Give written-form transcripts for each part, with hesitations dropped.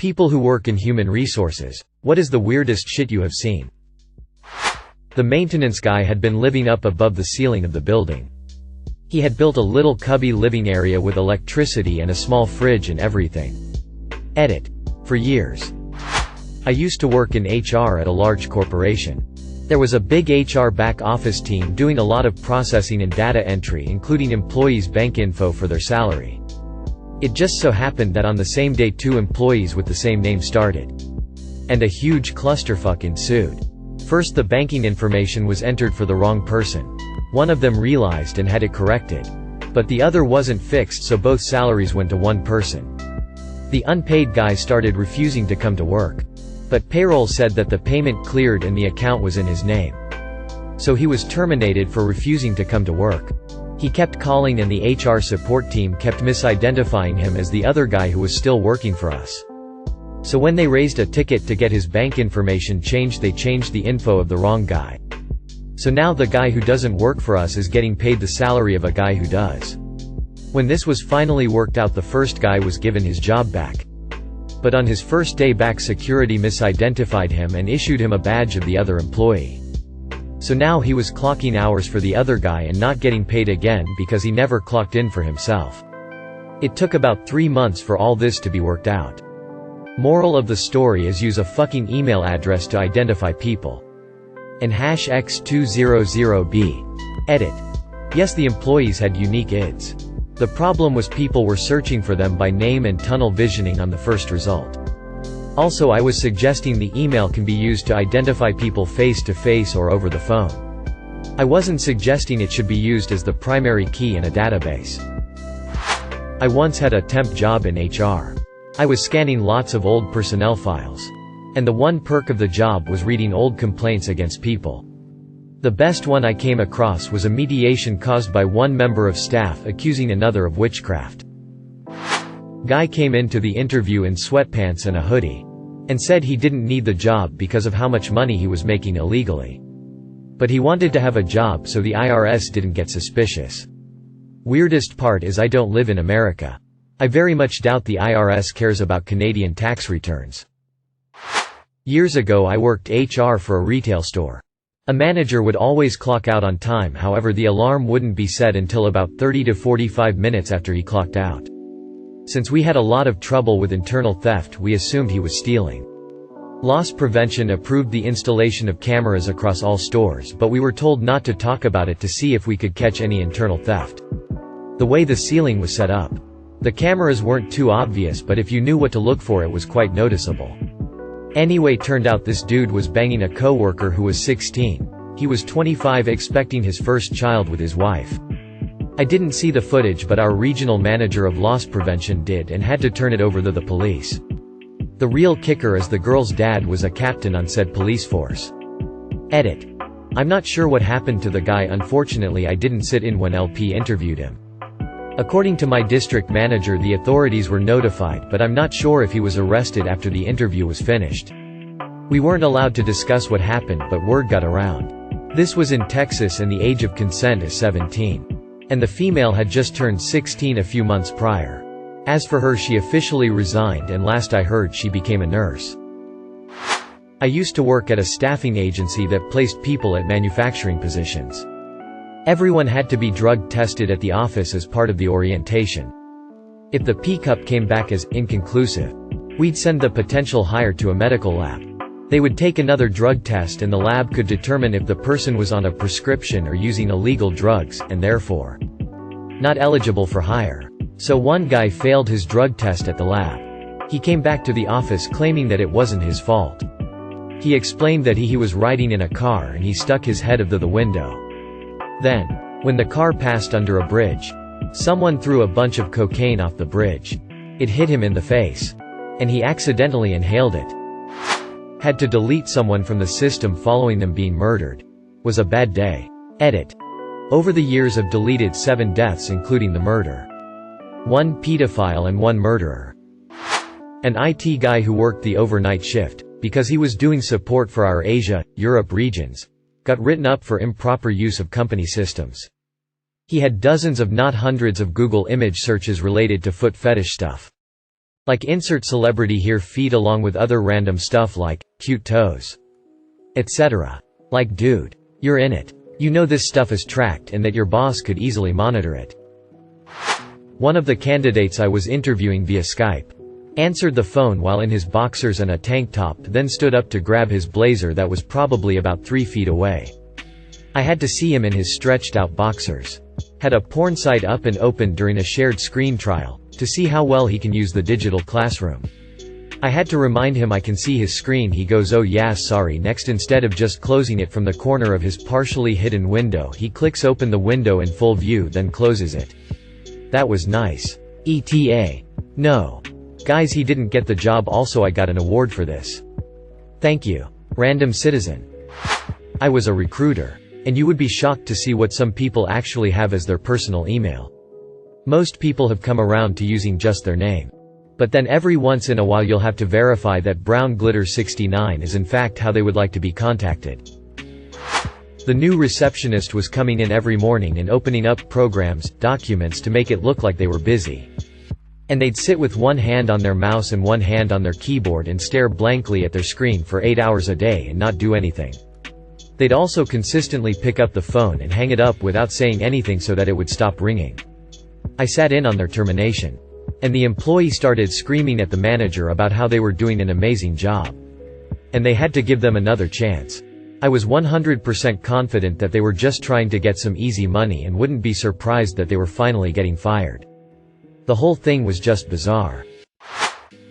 People who work in human resources. What is the weirdest shit you have seen? The maintenance guy had been living up above the ceiling of the building. He had built a little cubby living area with electricity and a small fridge and everything. Edit. For years. I used to work in HR at a large corporation. There was a big HR back office team doing a lot of processing and data entry, including employees' bank info for their salary. It just so happened that on the same day 2 employees with the same name started. And a huge clusterfuck ensued. First, the banking information was entered for the wrong person. One of them realized and had it corrected. But the other wasn't fixed, so both salaries went to one person. The unpaid guy started refusing to come to work. But payroll said that the payment cleared and the account was in his name. So he was terminated for refusing to come to work. He kept calling and the HR support team kept misidentifying him as the other guy who was still working for us. So when they raised a ticket to get his bank information changed, they changed the info of the wrong guy. So now the guy who doesn't work for us is getting paid the salary of a guy who does. When this was finally worked out, the first guy was given his job back. But on his first day back, security misidentified him and issued him a badge of the other employee. So now he was clocking hours for the other guy and not getting paid again because he never clocked in for himself. It took about 3 months for all this to be worked out. Moral of the story is use a fucking email address to identify people. And #X200B. Edit. Yes, the employees had unique IDs. The problem was people were searching for them by name and tunnel visioning on the first result. Also, I was suggesting the email can be used to identify people face to face or over the phone. I wasn't suggesting it should be used as the primary key in a database. I once had a temp job in HR. I was scanning lots of old personnel files. And the one perk of the job was reading old complaints against people. The best one I came across was a mediation caused by one member of staff accusing another of witchcraft. Guy came into the interview in sweatpants and a hoodie. And said he didn't need the job because of how much money he was making illegally. But he wanted to have a job so the IRS didn't get suspicious. Weirdest part is I don't live in America. I very much doubt the IRS cares about Canadian tax returns. Years ago I worked HR for a retail store. A manager would always clock out on time, however the alarm wouldn't be set until about 30 to 45 minutes after he clocked out. Since we had a lot of trouble with internal theft, we assumed he was stealing. Loss prevention approved the installation of cameras across all stores, but we were told not to talk about it to see if we could catch any internal theft. The way the ceiling was set up. The cameras weren't too obvious, but if you knew what to look for it was quite noticeable. Anyway, turned out this dude was banging a coworker who was 16. He was 25, expecting his first child with his wife. I didn't see the footage, but our regional manager of loss prevention did and had to turn it over to the police. The real kicker is the girl's dad was a captain on said police force. Edit. I'm not sure what happened to the guy, unfortunately I didn't sit in when LP interviewed him. According to my district manager, the authorities were notified, but I'm not sure if he was arrested after the interview was finished. We weren't allowed to discuss what happened, but word got around. This was in Texas and the age of consent is 17. And the female had just turned 16 a few months prior. As for her, she officially resigned and last I heard she became a nurse. I used to work at a staffing agency that placed people at manufacturing positions. Everyone had to be drug tested at the office as part of the orientation. If the P-cup came back as inconclusive, we'd send the potential hire to a medical lab. They would take another drug test and the lab could determine if the person was on a prescription or using illegal drugs, and therefore not eligible for hire. So one guy failed his drug test at the lab. He came back to the office claiming that it wasn't his fault. He explained that he was riding in a car and he stuck his head out the window. Then, when the car passed under a bridge, someone threw a bunch of cocaine off the bridge. It hit him in the face. And he accidentally inhaled it. Had to delete someone from the system following them being murdered. Was a bad day. Edit. Over the years I've deleted 7 deaths including the murder. 1 pedophile and 1 murderer. An IT guy who worked the overnight shift, because he was doing support for our Asia, Europe regions, got written up for improper use of company systems. He had dozens of not hundreds of Google image searches related to foot fetish stuff. Like insert celebrity here feed along with other random stuff like, cute toes, etc. Like dude, you're in it. You know this stuff is tracked and that your boss could easily monitor it. One of the candidates I was interviewing via Skype answered the phone while in his boxers and a tank top, then stood up to grab his blazer that was probably about 3 feet away. I had to see him in his stretched out boxers. Had a porn site up and opened during a shared screen trial, to see how well he can use the digital classroom. I had to remind him I can see his screen. He goes, oh yeah sorry. Next, instead of just closing it from the corner of his partially hidden window, he clicks open the window in full view then closes it. That was nice. ETA. No. Guys, he didn't get the job. Also, I got an award for this. Thank you. Random citizen. I was a recruiter. And you would be shocked to see what some people actually have as their personal email. Most people have come around to using just their name. But then every once in a while you'll have to verify that Brown Glitter 69 is in fact how they would like to be contacted. The new receptionist was coming in every morning and opening up programs, documents to make it look like they were busy. And they'd sit with one hand on their mouse and one hand on their keyboard and stare blankly at their screen for 8 hours a day and not do anything. They'd also consistently pick up the phone and hang it up without saying anything so that it would stop ringing. I sat in on their termination. And the employee started screaming at the manager about how they were doing an amazing job. And they had to give them another chance. I was 100% confident that they were just trying to get some easy money and wouldn't be surprised that they were finally getting fired. The whole thing was just bizarre.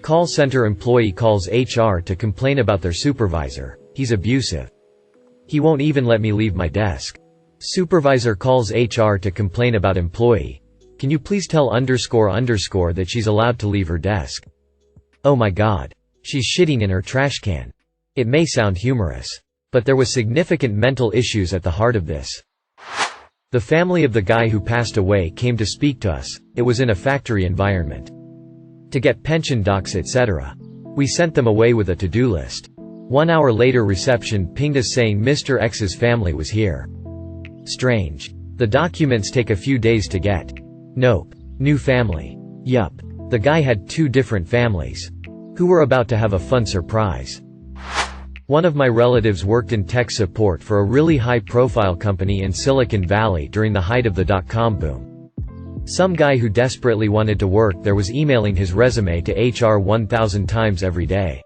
Call center employee calls HR to complain about their supervisor. He's abusive. He won't even let me leave my desk. Supervisor calls HR to complain about employee. Can you please tell __ that she's allowed to leave her desk? Oh my god. She's shitting in her trash can. It may sound humorous. But there was significant mental issues at the heart of this. The family of the guy who passed away came to speak to us. It was in a factory environment. To get pension docs etc. We sent them away with a to-do list. 1 hour later reception pinged us saying Mr. X's family was here. Strange. The documents take a few days to get. Nope. New family. Yup. The guy had 2 different families. Who were about to have a fun surprise. One of my relatives worked in tech support for a really high-profile company in Silicon Valley during the height of the dot-com boom. Some guy who desperately wanted to work there was emailing his resume to HR 1,000 times every day.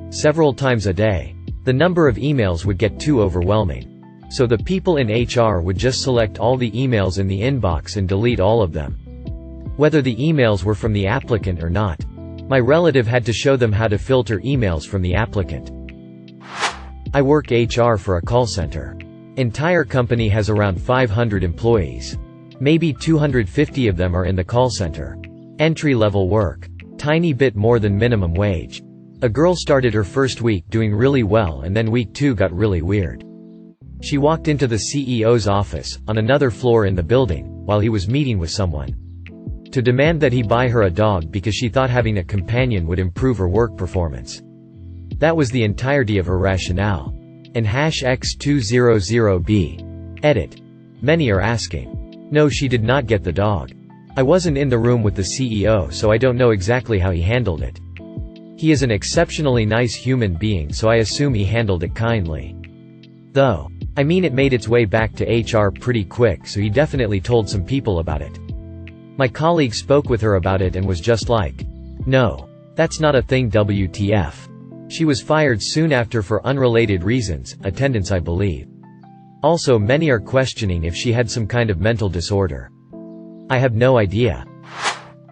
Several times a day. The number of emails would get too overwhelming. So the people in HR would just select all the emails in the inbox and delete all of them. Whether the emails were from the applicant or not. My relative had to show them how to filter emails from the applicant. I work HR for a call center. Entire company has around 500 employees. Maybe 250 of them are in the call center. Entry-level work. Tiny bit more than minimum wage. A girl started her first week doing really well and then week 2 got really weird. She walked into the CEO's office, on another floor in the building, while he was meeting with someone. To demand that he buy her a dog because she thought having a companion would improve her work performance. That was the entirety of her rationale. And #X200B. Edit. Many are asking. No, she did not get the dog. I wasn't in the room with the CEO, so I don't know exactly how he handled it. He is an exceptionally nice human being, so I assume he handled it kindly. Though. I mean, it made its way back to HR pretty quick, so he definitely told some people about it. My colleague spoke with her about it and was just like, no. That's not a thing, WTF. She was fired soon after for unrelated reasons, attendance I believe. Also, many are questioning if she had some kind of mental disorder. I have no idea.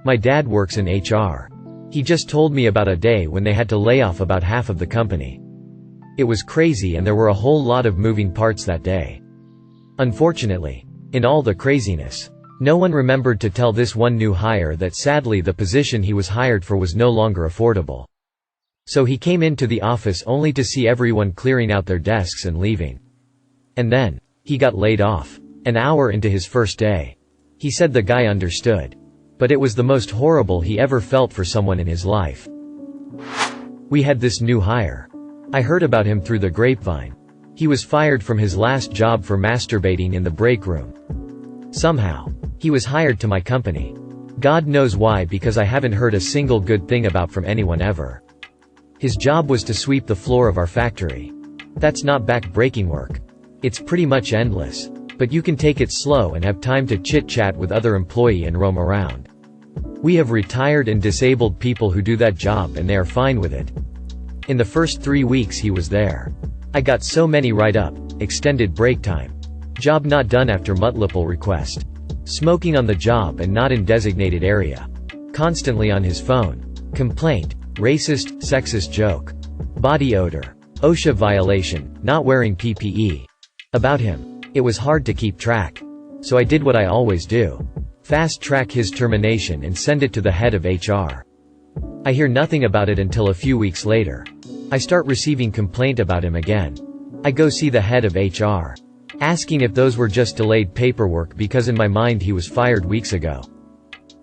My dad works in HR. He just told me about a day when they had to lay off about half of the company. It was crazy and there were a whole lot of moving parts that day. Unfortunately, in all the craziness, no one remembered to tell this one new hire that sadly the position he was hired for was no longer affordable. So he came into the office only to see everyone clearing out their desks and leaving. And then, he got laid off. An hour into his first day. He said the guy understood. But it was the most horrible he ever felt for someone in his life. We had this new hire. I heard about him through the grapevine. He was fired from his last job for masturbating in the break room. Somehow, he was hired to my company. God knows why, because I haven't heard a single good thing about from anyone ever. His job was to sweep the floor of our factory. That's not back-breaking work. It's pretty much endless. But you can take it slow and have time to chit-chat with other employees and roam around. We have retired and disabled people who do that job and they are fine with it. In the first 3 weeks he was there, I got so many write-up, extended break time, job not done after multiple request, smoking on the job and not in designated area, constantly on his phone, complaint, racist, sexist joke, body odor, OSHA violation, not wearing PPE. About him, it was hard to keep track. So I did what I always do. Fast-track his termination and send it to the head of HR. I hear nothing about it until a few weeks later. I start receiving complaint about him again. I go see the head of HR, asking if those were just delayed paperwork, because in my mind he was fired weeks ago.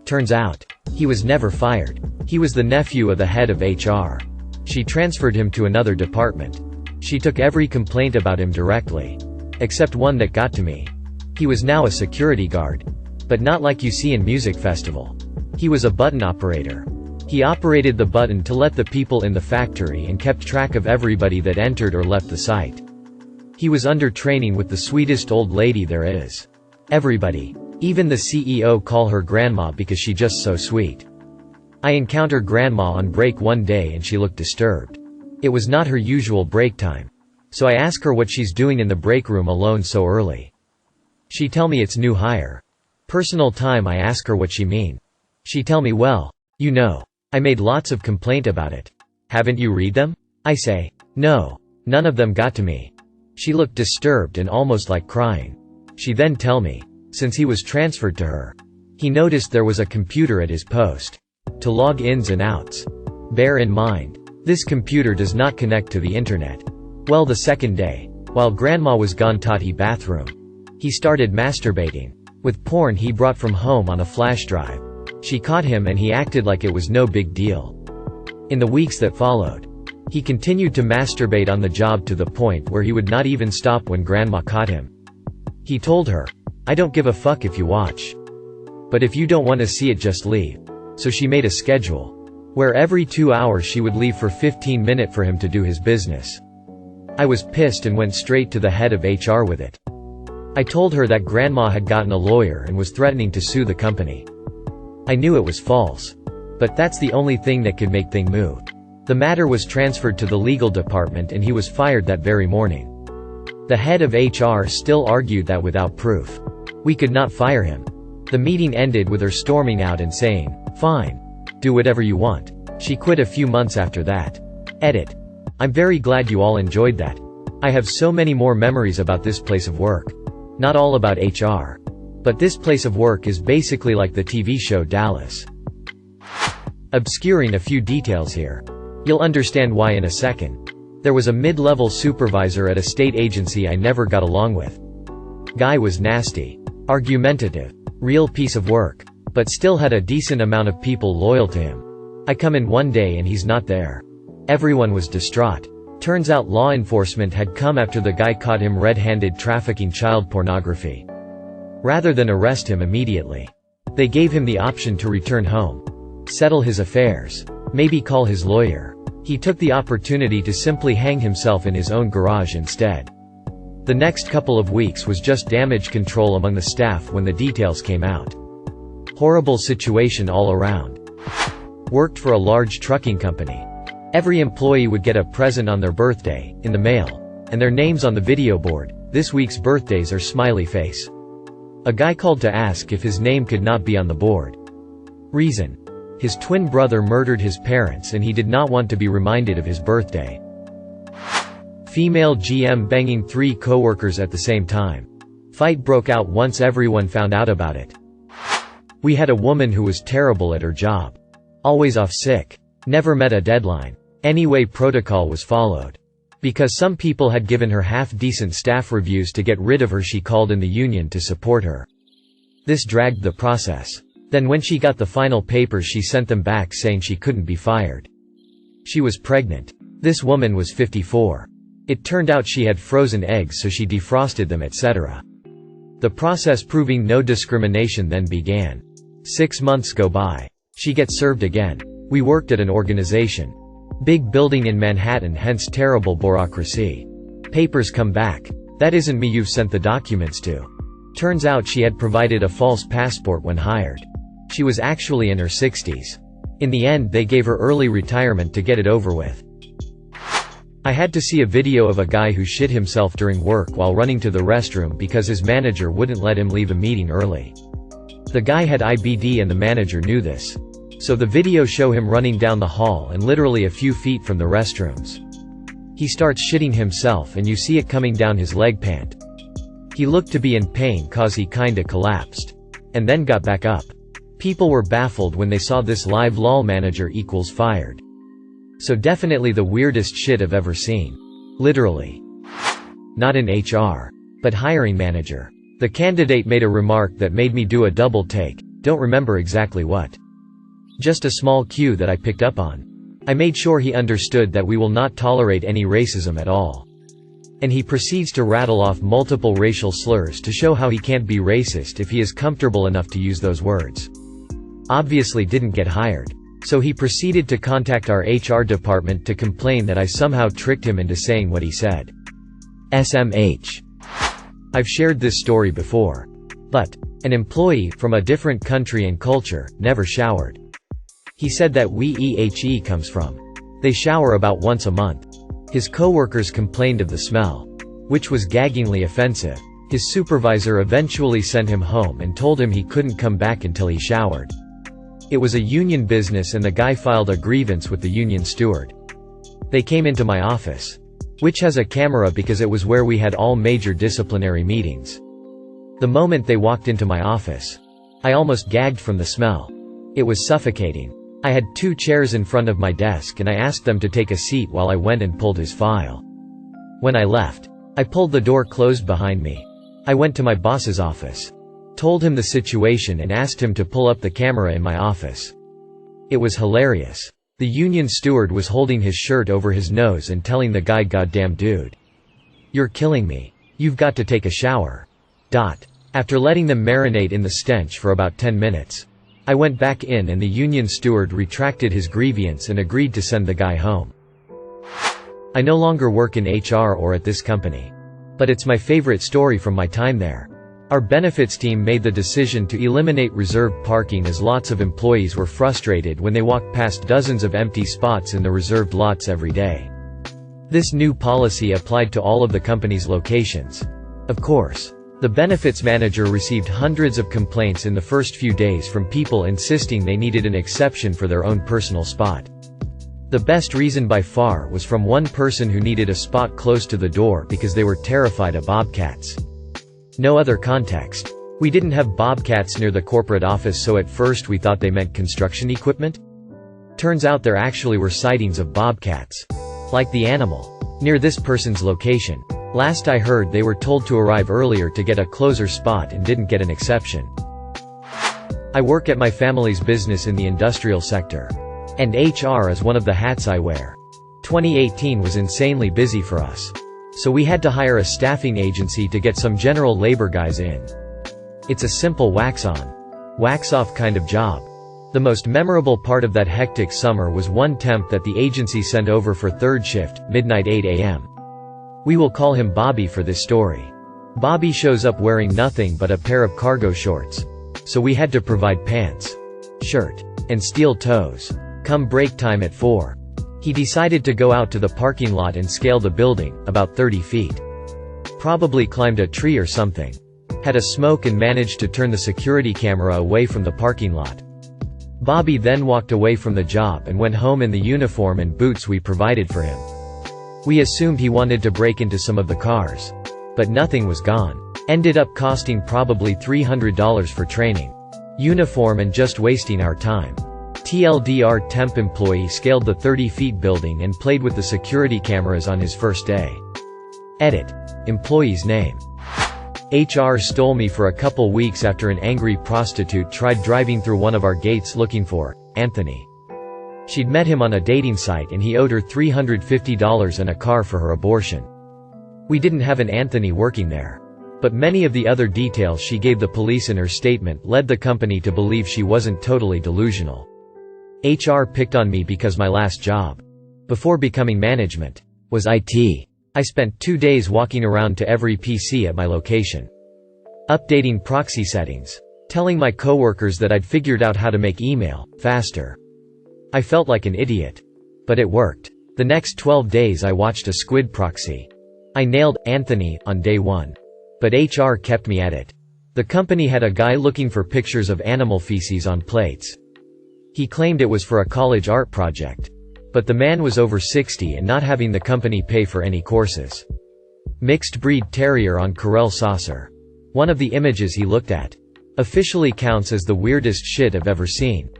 Turns out, he was never fired. He was the nephew of the head of HR. She transferred him to another department. She took every complaint about him directly, except one that got to me. He was now a security guard. But not like you see in music festival. He was a button operator. He operated the button to let the people in the factory and kept track of everybody that entered or left the site. He was under training with the sweetest old lady there is. Everybody, even the CEO, call her grandma because she just so sweet. I encounter grandma on break one day and she looked disturbed. It was not her usual break time. So I ask her what she's doing in the break room alone so early. She tell me it's new hire. Personal time. I ask her what she mean. She tell me, well, you know, I made lots of complaint about it. Haven't you read them? I say, no, none of them got to me. She looked disturbed and almost like crying. She then tell me, since he was transferred to her, he noticed there was a computer at his post to log ins and outs. Bear in mind, this computer does not connect to the internet. Well, the second day, while grandma was gone, he bathroom. He started masturbating with porn he brought from home on a flash drive. She caught him and he acted like it was no big deal. In the weeks that followed, he continued to masturbate on the job to the point where he would not even stop when grandma caught him. He told her, I don't give a fuck if you watch. But if you don't want to see it, just leave. So she made a schedule where every 2 hours she would leave for 15 minutes for him to do his business. I was pissed and went straight to the head of HR with it. I told her that grandma had gotten a lawyer and was threatening to sue the company. I knew it was false. But that's the only thing that could make things move. The matter was transferred to the legal department and he was fired that very morning. The head of HR still argued that without proof, we could not fire him. The meeting ended with her storming out and saying, fine, do whatever you want. She quit a few months after that. Edit. I'm very glad you all enjoyed that. I have so many more memories about this place of work. Not all about HR. But this place of work is basically like the TV show Dallas. Obscuring a few details here. You'll understand why in a second. There was a mid-level supervisor at a state agency I never got along with. Guy was nasty, argumentative, real piece of work, but still had a decent amount of people loyal to him. I come in one day and he's not there. Everyone was distraught. Turns out law enforcement had come after the guy caught him red-handed trafficking child pornography. Rather than arrest him immediately, they gave him the option to return home, settle his affairs, maybe call his lawyer. He took the opportunity to simply hang himself in his own garage instead. The next couple of weeks was just damage control among the staff when the details came out. Horrible situation all around. Worked for a large trucking company. Every employee would get a present on their birthday, in the mail, and their names on the video board. This week's birthdays are smiley face. A guy called to ask if his name could not be on the board. Reason: his twin brother murdered his parents and he did not want to be reminded of his birthday. Female GM banging 3 coworkers at the same time. Fight broke out once everyone found out about it. We had a woman who was terrible at her job. Always off sick. Never met a deadline. Anyway, protocol was followed. Because some people had given her half-decent staff reviews to get rid of her, she called in the union to support her. This dragged the process. Then when she got the final papers, she sent them back saying she couldn't be fired. She was pregnant. This woman was 54. It turned out she had frozen eggs, so she defrosted them, etc. The process proving no discrimination then began. 6 months go by. She gets served again. We worked at an organization. Big building in Manhattan, hence terrible bureaucracy. Papers come back. That isn't me you've sent the documents to. Turns out she had provided a false passport when hired. She was actually in her 60s. In the end they gave her early retirement to get it over with. I had to see a video of a guy who shit himself during work while running to the restroom because his manager wouldn't let him leave a meeting early. The guy had IBD and the manager knew this. So the video show him running down the hall and literally a few feet from the restrooms. He starts shitting himself and you see it coming down his leg pant. He looked to be in pain cause he kinda collapsed. And then got back up. People were baffled when they saw this live. Lol, manager equals fired. So definitely the weirdest shit I've ever seen. Literally. Not in HR. But hiring manager. The candidate made a remark that made me do a double take. Don't remember exactly what. Just a small cue that I picked up on. I made sure he understood that we will not tolerate any racism at all. And he proceeds to rattle off multiple racial slurs to show how he can't be racist if he is comfortable enough to use those words. Obviously didn't get hired. So he proceeded to contact our HR department to complain that I somehow tricked him into saying what he said. SMH. I've shared this story before. But an employee from a different country and culture never showered. He said that WEHE comes from. They shower about once a month. His coworkers complained of the smell, which was gaggingly offensive. His supervisor eventually sent him home and told him he couldn't come back until he showered. It was a union business and the guy filed a grievance with the union steward. They came into my office, which has a camera because it was where we had all major disciplinary meetings. The moment they walked into my office, I almost gagged from the smell. It was suffocating. I had 2 chairs in front of my desk and I asked them to take a seat while I went and pulled his file. When I left, I pulled the door closed behind me. I went to my boss's office. Told him the situation and asked him to pull up the camera in my office. It was hilarious. The union steward was holding his shirt over his nose and telling the guy, "Goddamn dude. You're killing me. You've got to take a shower." After letting them marinate in the stench for about 10 minutes, I went back in and the union steward retracted his grievance and agreed to send the guy home. I no longer work in HR or at this company. But it's my favorite story from my time there. Our benefits team made the decision to eliminate reserved parking as lots of employees were frustrated when they walked past dozens of empty spots in the reserved lots every day. This new policy applied to all of the company's locations. Of course, the benefits manager received hundreds of complaints in the first few days from people insisting they needed an exception for their own personal spot. The best reason by far was from one person who needed a spot close to the door because they were terrified of bobcats. No other context. We didn't have bobcats near the corporate office, so at first we thought they meant construction equipment. Turns out there actually were sightings of bobcats. Like the animal. Near this person's location. Last I heard they were told to arrive earlier to get a closer spot and didn't get an exception. I work at my family's business in the industrial sector. And HR is one of the hats I wear. 2018 was insanely busy for us. So we had to hire a staffing agency to get some general labor guys in. It's a simple wax-on, wax-off kind of job. The most memorable part of that hectic summer was one temp that the agency sent over for third shift, midnight 8 a.m. We will call him Bobby for this story. Bobby shows up wearing nothing but a pair of cargo shorts. So we had to provide pants, shirt, and steel toes. Come break time at 4. He decided to go out to the parking lot and scale the building, about 30 feet. Probably climbed a tree or something. Had a smoke and managed to turn the security camera away from the parking lot. Bobby then walked away from the job and went home in the uniform and boots we provided for him. We assumed he wanted to break into some of the cars. But nothing was gone. Ended up costing probably $300 for training, uniform, and just wasting our time. TLDR temp employee scaled the 30-feet building and played with the security cameras on his first day. Edit. Employee's name. HR stole me for a couple weeks after an angry prostitute tried driving through one of our gates looking for Anthony. She'd met him on a dating site and he owed her $350 and a car for her abortion. We didn't have an Anthony working there. But many of the other details she gave the police in her statement led the company to believe she wasn't totally delusional. HR picked on me because my last job, before becoming management, was IT. I spent 2 days walking around to every PC at my location, updating proxy settings, telling my coworkers that I'd figured out how to make email faster. I felt like an idiot. But it worked. The next 12 days I watched a squid proxy. I nailed Anthony on day 1. But HR kept me at it. The company had a guy looking for pictures of animal feces on plates. He claimed it was for a college art project. But the man was over 60 and not having the company pay for any courses. Mixed breed terrier on Corelle saucer. One of the images he looked at officially counts as the weirdest shit I've ever seen.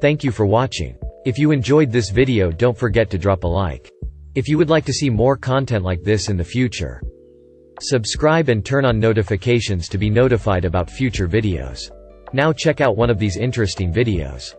Thank you for watching. If you enjoyed this video, don't forget to drop a like. If you would like to see more content like this in the future, subscribe and turn on notifications to be notified about future videos. Now check out one of these interesting videos.